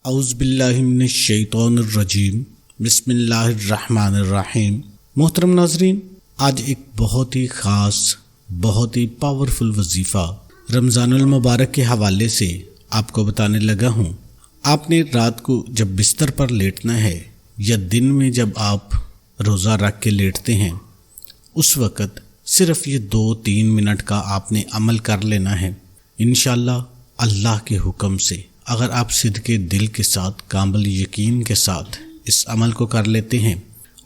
اعوذ باللہ من الشیطان الرجیم، بسم اللہ الرحمن الرحیم۔ محترم ناظرین، آج ایک بہت ہی خاص، بہت ہی پاورفل وظیفہ رمضان المبارک کے حوالے سے آپ کو بتانے لگا ہوں۔ آپ نے رات کو جب بستر پر لیٹنا ہے یا دن میں جب آپ روزہ رکھ کے لیٹتے ہیں، اس وقت صرف یہ 2-3 منٹ کا آپ نے عمل کر لینا ہے۔ انشاءاللہ اللہ کے حکم سے اگر آپ صدقے دل کے ساتھ، کامل یقین کے ساتھ اس عمل کو کر لیتے ہیں،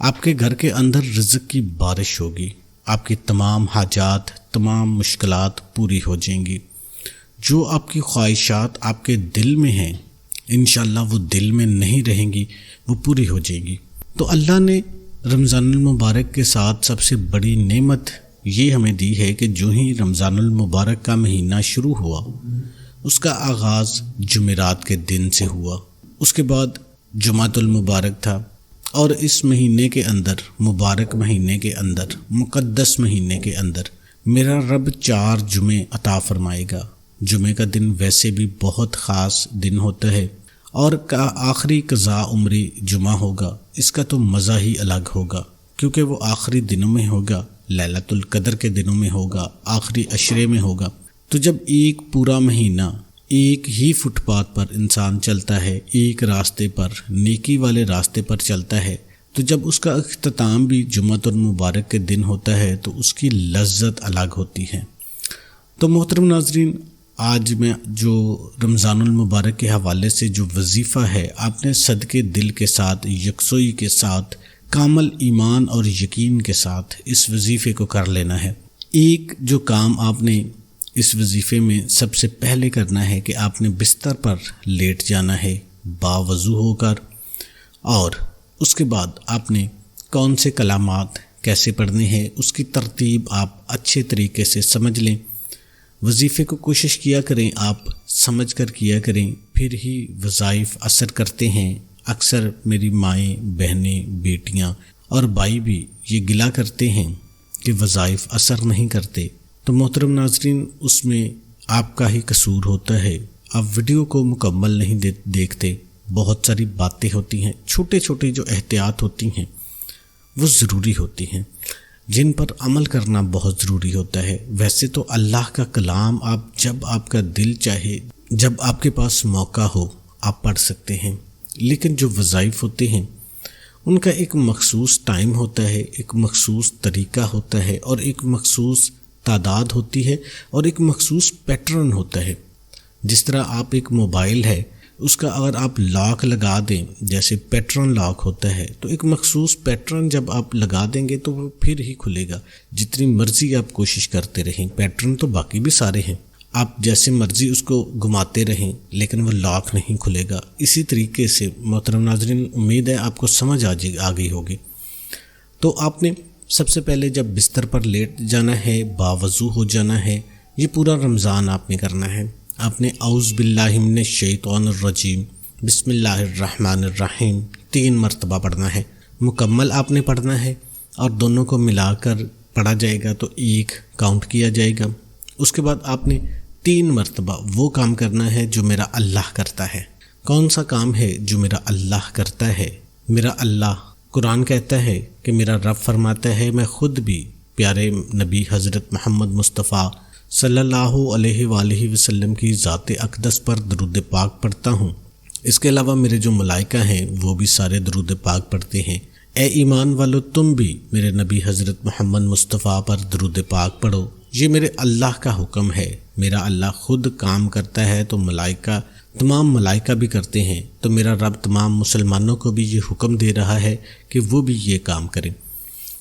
آپ کے گھر کے اندر رزق کی بارش ہوگی، آپ کی تمام حاجات، تمام مشکلات پوری ہو جائیں گی۔ جو آپ کی خواہشات آپ کے دل میں ہیں، انشاءاللہ وہ دل میں نہیں رہیں گی، وہ پوری ہو جائیں گی۔ تو اللہ نے رمضان المبارک کے ساتھ سب سے بڑی نعمت یہ ہمیں دی ہے کہ جو ہی رمضان المبارک کا مہینہ شروع ہوا، اس کا آغاز جمعرات کے دن سے ہوا، اس کے بعد جمعۃ المبارک تھا، اور اس مہینے کے اندر، مبارک مہینے کے اندر، مقدس مہینے کے اندر میرا رب 4 جمعے عطا فرمائے گا۔ جمعے کا دن ویسے بھی بہت خاص دن ہوتا ہے، اور آخری قضاء عمری جمعہ ہوگا، اس کا تو مزہ ہی الگ ہوگا، کیونکہ وہ آخری دنوں میں ہوگا، لیلۃ القدر کے دنوں میں ہوگا، آخری عشرے میں ہوگا۔ تو جب ایک پورا مہینہ ایک ہی فٹ پاتھ پر انسان چلتا ہے، ایک راستے پر، نیکی والے راستے پر چلتا ہے، تو جب اس کا اختتام بھی جمعۃ المبارک کے دن ہوتا ہے تو اس کی لذت الگ ہوتی ہے۔ تو محترم ناظرین، آج میں جو رمضان المبارک کے حوالے سے جو وظیفہ ہے، آپ نے صدقے دل کے ساتھ، یکسوئی کے ساتھ، کامل ایمان اور یقین کے ساتھ اس وظیفے کو کر لینا ہے۔ ایک جو کام آپ نے اس وظیفے میں سب سے پہلے کرنا ہے کہ آپ نے بستر پر لیٹ جانا ہے باوضو ہو کر، اور اس کے بعد آپ نے کون سے کلمات کیسے پڑھنے ہیں اس کی ترتیب آپ اچھے طریقے سے سمجھ لیں۔ وظیفے کو کوشش کیا کریں، آپ سمجھ کر کیا کریں، پھر ہی وظائف اثر کرتے ہیں۔ اکثر میری مائیں، بہنیں، بیٹیاں اور بھائی بھی یہ گلہ کرتے ہیں کہ وظائف اثر نہیں کرتے۔ تو محترم ناظرین، اس میں آپ کا ہی قصور ہوتا ہے، آپ ویڈیو کو مکمل نہیں دیکھتے۔ بہت ساری باتیں ہوتی ہیں، چھوٹے چھوٹے جو احتیاط ہوتی ہیں وہ ضروری ہوتی ہیں، جن پر عمل کرنا بہت ضروری ہوتا ہے۔ ویسے تو اللہ کا کلام آپ جب آپ کا دل چاہے، جب آپ کے پاس موقع ہو، آپ پڑھ سکتے ہیں، لیکن جو وظائف ہوتے ہیں ان کا ایک مخصوص ٹائم ہوتا ہے، ایک مخصوص طریقہ ہوتا ہے، اور ایک مخصوص تعداد ہوتی ہے، اور ایک مخصوص پیٹرن ہوتا ہے۔ جس طرح آپ ایک موبائل ہے، اس کا اگر آپ لاک لگا دیں، جیسے پیٹرن لاک ہوتا ہے، تو ایک مخصوص پیٹرن جب آپ لگا دیں گے تو وہ پھر ہی کھلے گا، جتنی مرضی آپ کوشش کرتے رہیں۔ پیٹرن تو باقی بھی سارے ہیں، آپ جیسے مرضی اس کو گھماتے رہیں، لیکن وہ لاک نہیں کھلے گا۔ اسی طریقے سے محترم ناظرین، امید ہے آپ کو سمجھ آ گئی ہوگی۔ تو آپ نے سب سے پہلے جب بستر پر لیٹ جانا ہے، باوضو ہو جانا ہے، یہ پورا رمضان آپ نے کرنا ہے۔ آپ نے اعوذ باللہ من الشیطان الرجیم، بسم اللہ الرحمن الرحیم 3 مرتبہ پڑھنا ہے۔ مکمل آپ نے پڑھنا ہے، اور دونوں کو ملا کر پڑھا جائے گا تو 1 کاؤنٹ کیا جائے گا۔ اس کے بعد آپ نے 3 مرتبہ وہ کام کرنا ہے جو میرا اللہ کرتا ہے۔ کون سا کام ہے جو میرا اللہ کرتا ہے؟ میرا اللہ، قرآن کہتا ہے کہ میرا رب فرماتا ہے، میں خود بھی پیارے نبی حضرت محمد مصطفیٰ صلی اللہ علیہ وآلہ وسلم کی ذات اقدس پر درود پاک پڑھتا ہوں۔ اس کے علاوہ میرے جو ملائکہ ہیں وہ بھی سارے درود پاک پڑھتے ہیں۔ اے ایمان والو، تم بھی میرے نبی حضرت محمد مصطفیٰ پر درود پاک پڑھو، یہ میرے اللہ کا حکم ہے۔ میرا اللہ خود کام کرتا ہے تو ملائکہ، تمام ملائکہ بھی کرتے ہیں، تو میرا رب تمام مسلمانوں کو بھی یہ حکم دے رہا ہے کہ وہ بھی یہ کام کریں۔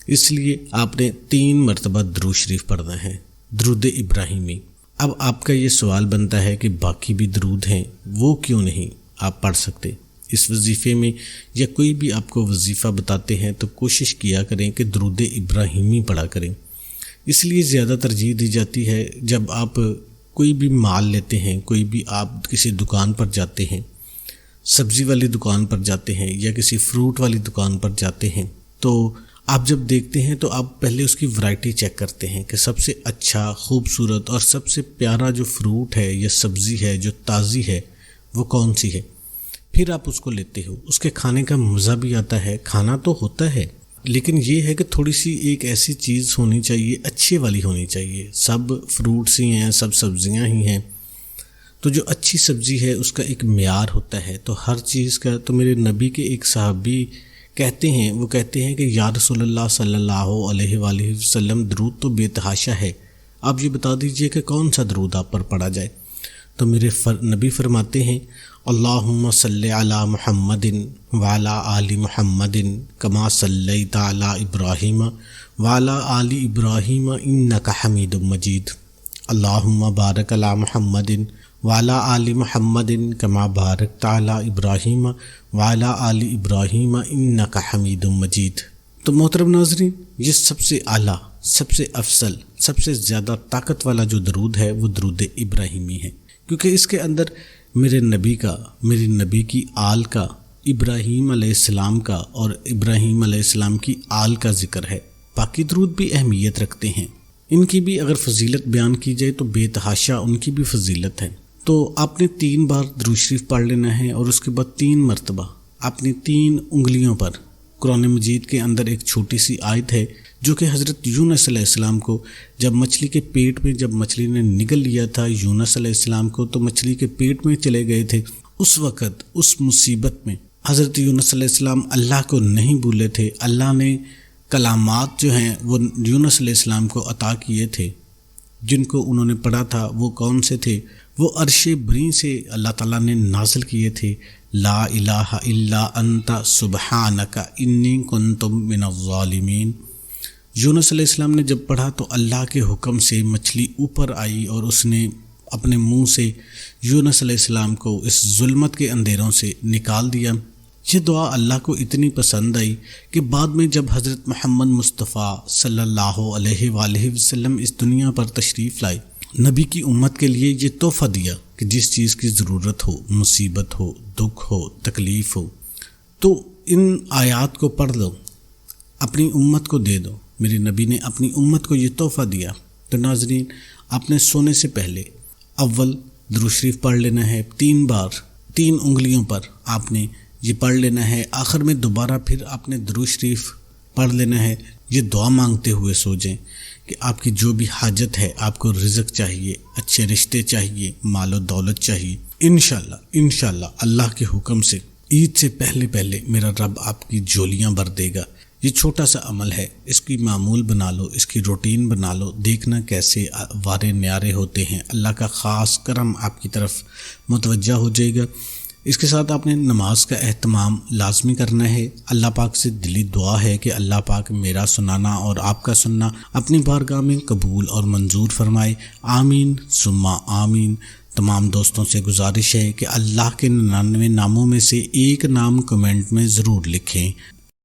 اس لیے آپ نے 3 مرتبہ درود شریف پڑھنا ہے، درود ابراہیمی۔ اب آپ کا یہ سوال بنتا ہے کہ باقی بھی درود ہیں، وہ کیوں نہیں آپ پڑھ سکتے؟ اس وظیفے میں یا کوئی بھی آپ کو وظیفہ بتاتے ہیں تو کوشش کیا کریں کہ درود ابراہیمی پڑھا کریں۔ اس لیے زیادہ ترجیح دی جاتی ہے جب آپ کوئی بھی مال لیتے ہیں، کوئی بھی آپ کسی دکان پر جاتے ہیں، سبزی والی دکان پر جاتے ہیں یا کسی فروٹ والی دکان پر جاتے ہیں، تو آپ جب دیکھتے ہیں تو آپ پہلے اس کی ورائٹی چیک کرتے ہیں کہ سب سے اچھا، خوبصورت اور سب سے پیارا جو فروٹ ہے یا سبزی ہے جو تازی ہے وہ کون سی ہے۔ پھر آپ اس کو لیتے ہو، اس کے کھانے کا مزہ بھی آتا ہے، کھانا تو ہوتا ہے، لیکن یہ ہے کہ تھوڑی سی ایک ایسی چیز ہونی چاہیے، اچھی والی ہونی چاہیے۔ سب فروٹس ہی ہیں، سب سبزیاں ہی ہیں، تو جو اچھی سبزی ہے اس کا ایک معیار ہوتا ہے، تو ہر چیز کا۔ تو میرے نبی کے ایک صحابی کہتے ہیں کہ یا رسول اللہ صلی اللہ علیہ وآلہ وسلم، درود تو بے تحاشا ہے، آپ یہ بتا دیجئے کہ کون سا درود آپ پر پڑھا جائے۔ تو میرے نبی فرماتے ہیں اللہم صلی علی محمد وعلی آل محمد کما صلیت علی ابراہیم وعلی آل ابراہیم انک حمید مجید، اللہم بارک علی محمد وعلی آل محمد کما بارکت علی ابراہیم وعلی آل ابراہیم انک حمید مجید۔ تو محترم ناظرین، یہ سب سے اعلیٰ، سب سے افضل، سب سے زیادہ طاقت والا جو درود ہے وہ درود ابراہیمی ہے، کیونکہ اس کے اندر میرے نبی کی آل کا، ابراہیم علیہ السلام کا اور ابراہیم علیہ السلام کی آل کا ذکر ہے۔ باقی درود بھی اہمیت رکھتے ہیں، ان کی بھی اگر فضیلت بیان کی جائے تو بے تحاشا ان کی بھی فضیلت ہے۔ تو آپ نے 3 بار درود شریف پڑھ لینا ہے، اور اس کے بعد 3 مرتبہ اپنی 3 انگلیوں پر، قرآن مجید کے اندر ایک چھوٹی سی آیت ہے جو کہ حضرت یونس علیہ السلام کو جب مچھلی کے پیٹ میں، جب مچھلی نے نگل لیا تھا یونس علیہ السلام کو، تو مچھلی کے پیٹ میں چلے گئے تھے، اس وقت اس مصیبت میں حضرت یونس علیہ السلام اللہ کو نہیں بھولے تھے۔ اللہ نے کلامات جو ہیں وہ یونس علیہ السلام کو عطا کیے تھے، جن کو انہوں نے پڑھا تھا۔ وہ کون سے تھے؟ وہ عرش بری سے اللہ تعالیٰ نے نازل کیے تھے، لا الہ الا انت سبحانک انی کنت من الظالمین۔ یونس علیہ السلام نے جب پڑھا تو اللہ کے حکم سے مچھلی اوپر آئی اور اس نے اپنے منہ سے یونس علیہ السلام کو اس ظلمت کے اندھیروں سے نکال دیا۔ یہ دعا اللہ کو اتنی پسند آئی کہ بعد میں جب حضرت محمد مصطفیٰ صلی اللہ علیہ وآلہ وسلم اس دنیا پر تشریف لائے، نبی کی امت کے لیے یہ تحفہ دیا کہ جس چیز کی ضرورت ہو، مصیبت ہو، دکھ ہو، تکلیف ہو، تو ان آیات کو پڑھ دو، اپنی امت کو دے دو۔ میرے نبی نے اپنی امت کو یہ تحفہ دیا۔ تو ناظرین، آپ نے سونے سے پہلے اول درود شریف پڑھ لینا ہے 3 بار، 3 انگلیوں پر آپ نے یہ پڑھ لینا ہے۔ آخر میں دوبارہ پھر آپ نے درود شریف پڑھ لینا ہے، یہ دعا مانگتے ہوئے سو جائیں کہ آپ کی جو بھی حاجت ہے، آپ کو رزق چاہیے، اچھے رشتے چاہیے، مال و دولت چاہیے، انشاءاللہ اللہ کے حکم سے عید سے پہلے میرا رب آپ کی جولیاں بھر دے گا۔ یہ چھوٹا سا عمل ہے، اس کی معمول بنا لو، اس کی روٹین بنا لو، دیکھنا کیسے وارے نیارے ہوتے ہیں، اللہ کا خاص کرم آپ کی طرف متوجہ ہو جائے گا۔ اس کے ساتھ آپ نے نماز کا اہتمام لازمی کرنا ہے۔ اللہ پاک سے دلی دعا ہے کہ اللہ پاک میرا سنانا اور آپ کا سننا اپنی بارگاہ میں قبول اور منظور فرمائے، آمین ثم آمین۔ تمام دوستوں سے گزارش ہے کہ اللہ کے 99 ناموں میں سے ایک نام کمنٹ میں ضرور لکھیں۔